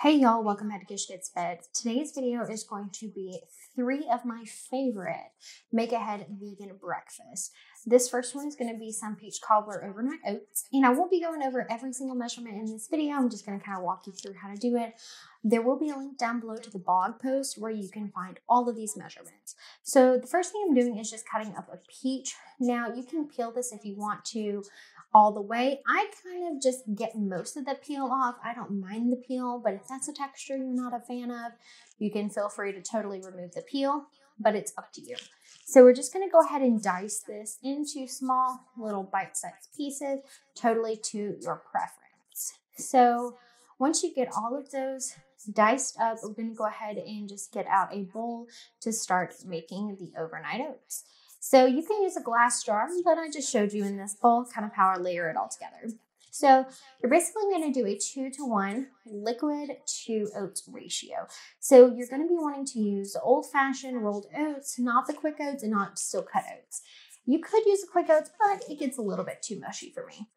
Hey y'all, welcome back to Gish Gets Fed. Today's video is going to be 3 of my favorite make ahead vegan breakfast. This first one is going to be some peach cobbler overnight oats, and I won't be going over every single measurement in this video. I'm just going to kind of walk you through how to do it. There will be a link down below to the blog post where you can find all of these measurements. So the first thing I'm doing is just cutting up a peach. Now you can peel this if you want to all the way. I kind of just get most of the peel off. I don't mind the peel, but if that's a texture you're not a fan of, you can feel free to totally remove the peel, but it's up to you. So we're just going to go ahead and dice this into small little bite-sized pieces, totally to your preference. So once you get all of those diced up, we're going to go ahead and just get out a bowl to start making the overnight oats. So you can use a glass jar, but I just showed you in this bowl kind of how I layer it all together. So you're basically going to do a 2-to-1 liquid to oats ratio. So you're going to be wanting to use old-fashioned rolled oats, not the quick oats and not still cut oats. You could use the quick oats, but it gets a little bit too mushy for me.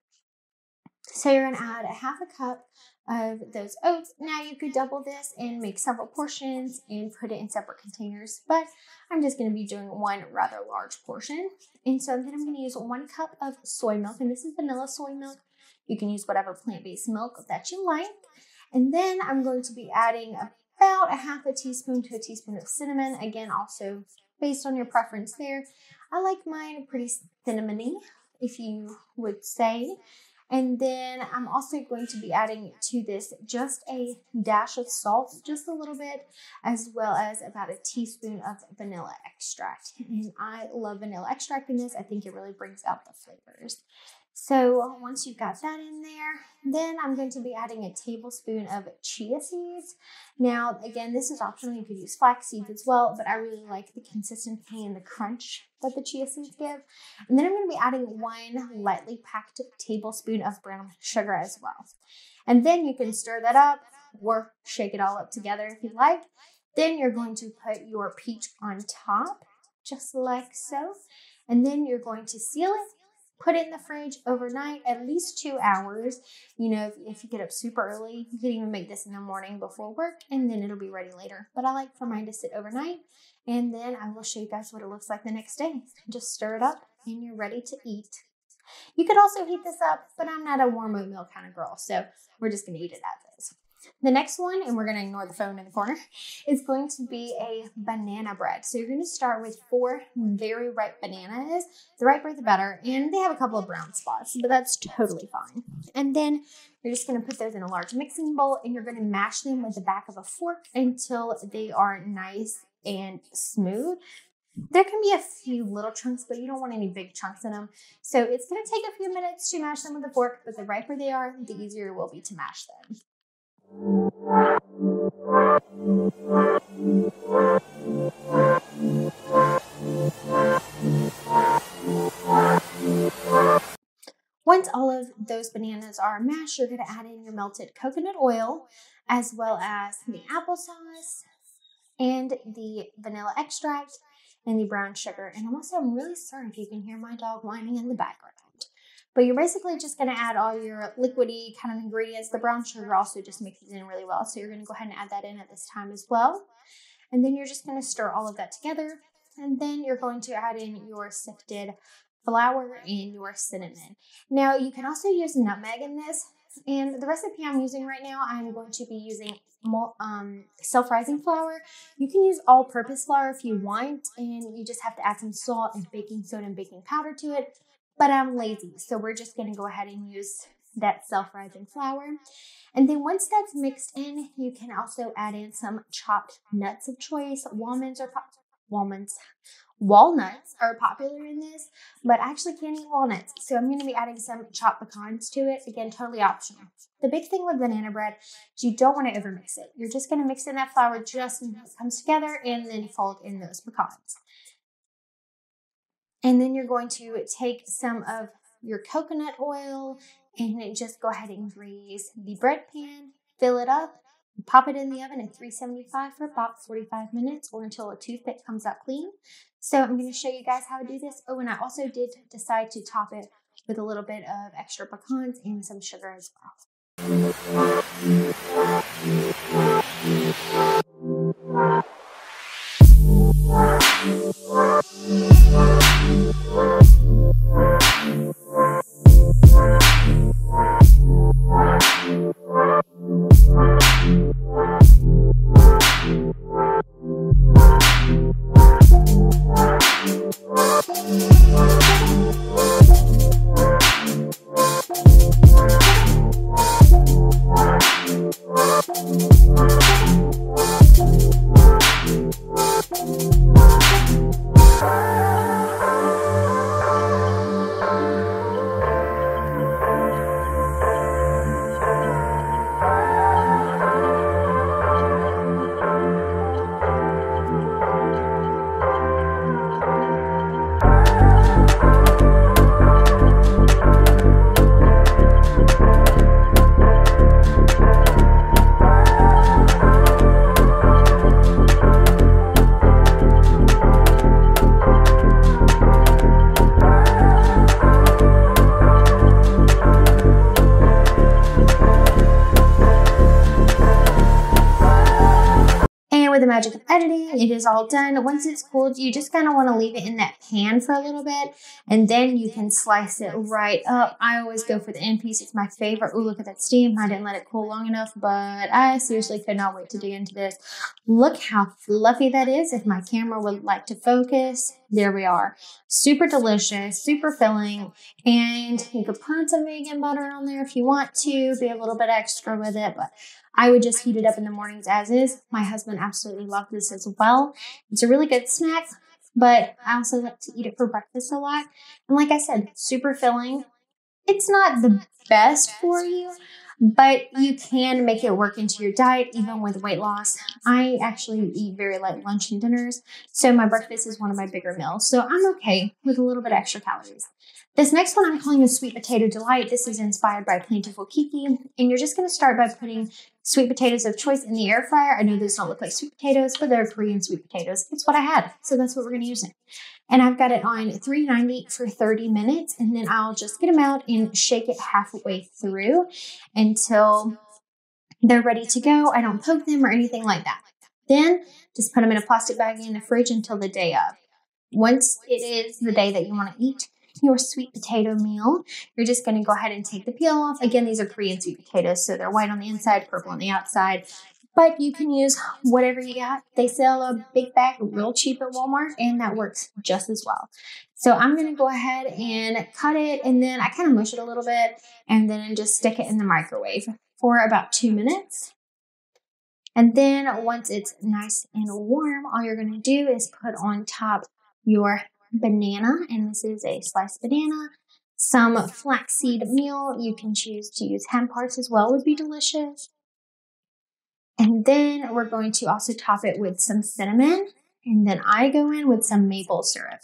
So you're going to add a half a cup of those oats. Now you could double this and make several portions and put it in separate containers, but I'm just going to be doing one rather large portion. And so then I'm going to use 1 cup of soy milk, and this is vanilla soy milk. You can use whatever plant-based milk that you like. And then I'm going to be adding about a half a teaspoon to a teaspoon of cinnamon. Again, also based on your preference there. I like mine pretty cinnamony, if you would say. And then I'm also going to be adding to this just a dash of salt, just a little bit, as well as about a teaspoon of vanilla extract. And I love vanilla extract in this. I think it really brings out the flavors. So once you've got that in there, then I'm going to be adding a tablespoon of chia seeds. Now, again, this is optional. You could use flax seeds as well, but I really like the consistency and the crunch that the chia seeds give. And then I'm going to be adding 1 lightly packed tablespoon of brown sugar as well. And then you can stir that up or shake it all up together if you like. Then you're going to put your peach on top, just like so. And then you're going to seal it. Put it in the fridge overnight, at least 2 hours. You know, if you get up super early, you can even make this in the morning before work, and then it'll be ready later. But I like for mine to sit overnight, and then I will show you guys what it looks like the next day. Just stir it up, and you're ready to eat. You could also heat this up, but I'm not a warm oatmeal kind of girl, so we're just going to eat it as is. The next one, and we're going to ignore the phone in the corner, is going to be a banana bread. So you're going to start with 4 very ripe bananas. The riper the better, and they have a couple of brown spots, but that's totally fine. And then you're just going to put those in a large mixing bowl, and you're going to mash them with the back of a fork until they are nice and smooth. There can be a few little chunks, but you don't want any big chunks in them. So it's going to take a few minutes to mash them with a fork, but the riper they are, the easier it will be to mash them. Once all of those bananas are mashed, you're going to add in your melted coconut oil, as well as the applesauce and the vanilla extract and the brown sugar. And I'm really sorry if you can hear my dog whining in the background. But you're basically just going to add all your liquidy kind of ingredients. The brown sugar also just mixes in really well. So you're going to go ahead and add that in at this time as well. And then you're just going to stir all of that together. And then you're going to add in your sifted flour and your cinnamon. Now, you can also use nutmeg in this. And the recipe I'm using right now, I'm going to be using self-rising flour. You can use all-purpose flour if you want. And you just have to add some salt and baking soda and baking powder to it. But I'm lazy, so we're just going to go ahead and use that self-rising flour. And then once that's mixed in, you can also add in some chopped nuts of choice. Walnuts are popular in this, but I actually can't eat walnuts. So I'm going to be adding some chopped pecans to it. Again, totally optional. The big thing with banana bread is you don't want to overmix it. You're just going to mix in that flour just until it comes together and then fold in those pecans. And then you're going to take some of your coconut oil and just go ahead and grease the bread pan, fill it up, pop it in the oven at 375 for about 45 minutes or until a toothpick comes out clean. So I'm going to show you guys how to do this. Oh, and I also did decide to top it with a little bit of extra pecans and some sugar as well. the magic of editing, it is all done. Once it's cooled, you just kind of want to leave it in that pan for a little bit, and then you can slice it right up. I always go for the end piece. It's my favorite. Oh, look at that steam. I didn't let it cool long enough, but I seriously could not wait to dig into this. Look how fluffy that is. If my camera would like to focus, there we are. Super delicious, super filling, and you could put some vegan butter on there if you want to, be a little bit extra with it, but I would just heat it up in the mornings as is. My husband absolutely loved this as well. It's a really good snack, but I also like to eat it for breakfast a lot. And like I said, super filling. It's not the best for you, but you can make it work into your diet, even with weight loss. I actually eat very light lunch and dinners, so my breakfast is one of my bigger meals. So I'm okay with a little bit extra calories. This next one I'm calling the Sweet Potato Delight. This is inspired by Plentiful Kiki, and you're just going to start by putting sweet potatoes of choice in the air fryer. I know those don't look like sweet potatoes, but they're Korean sweet potatoes. It's what I had, so that's what we're going to use it. And I've got it on 390 for 30 minutes, and then I'll just get them out and shake it halfway through until they're ready to go. I don't poke them or anything like that. Then just put them in a plastic bag in the fridge until the day of. Once it is the day that you want to eat your sweet potato meal, you're just going to go ahead and take the peel off. Again, these are Korean sweet potatoes, so they're white on the inside, purple on the outside. But you can use whatever you got. They sell a big bag real cheap at Walmart, and that works just as well. So I'm going to go ahead and cut it, and then I kind of mush it a little bit, and then just stick it in the microwave for about 2 minutes. And then once it's nice and warm, all you're going to do is put on top your banana, and this is a sliced banana, some flaxseed meal. You can choose to use hemp hearts as well, would be delicious. And then we're going to also top it with some cinnamon, and then I go in with some maple syrup.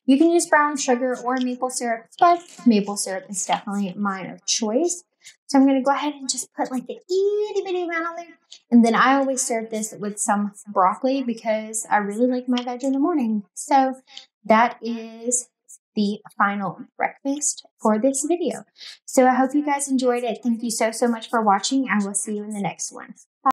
You can use brown sugar or maple syrup, but maple syrup is definitely mine of choice. So I'm going to go ahead and just put like the itty bitty amount on there. And then I always serve this with some broccoli because I really like my veg in the morning. So that is the final breakfast for this video. So I hope you guys enjoyed it. Thank you so much for watching. I will see you in the next one.